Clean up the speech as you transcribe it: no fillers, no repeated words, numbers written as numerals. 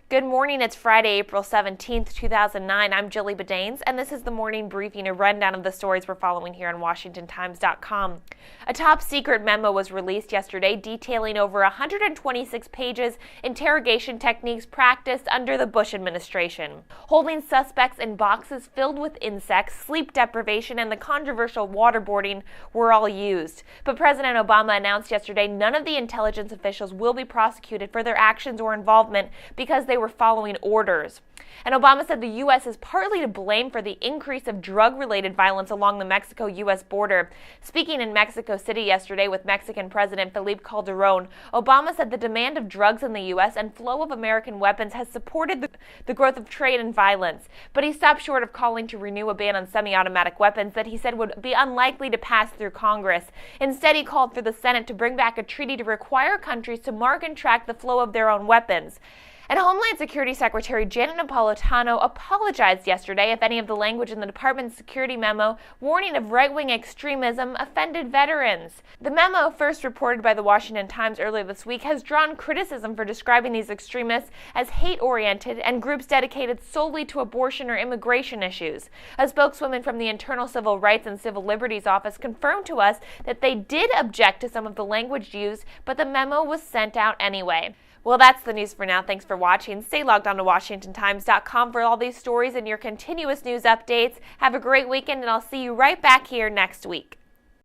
Good morning, it's Friday, April 17th, 2009. I'm Jilly Badanes, and this is the morning briefing, a rundown of the stories we're following here on WashingtonTimes.com. A top-secret memo was released yesterday detailing over 126 pages interrogation techniques practiced under the Bush administration. Holding suspects in boxes filled with insects, sleep deprivation, and the controversial waterboarding were all used. But President Obama announced yesterday none of the intelligence officials will be prosecuted for their actions or involvement because they were following orders. And Obama said the U.S. is partly to blame for the increase of drug-related violence along the Mexico-U.S. border. Speaking in Mexico City yesterday with Mexican President Felipe Calderón, Obama said the demand of drugs in the U.S. and flow of American weapons has supported the growth of trade and violence. But he stopped short of calling to renew a ban on semi-automatic weapons that he said would be unlikely to pass through Congress. Instead, he called for the Senate to bring back a treaty to require countries to mark and track the flow of their own weapons. And Homeland Security Secretary Janet Napolitano apologized yesterday if any of the language in the department's security memo warning of right-wing extremism offended veterans. The memo, first reported by the Washington Times earlier this week, has drawn criticism for describing these extremists as hate-oriented and groups dedicated solely to abortion or immigration issues. A spokeswoman from the Internal Civil Rights and Civil Liberties Office confirmed to us that they did object to some of the language used, but the memo was sent out anyway. Well, that's the news for now. Thanks for watching. Stay logged on to WashingtonTimes.com for all these stories and your continuous news updates. Have a great weekend, and I'll see you right back here next week.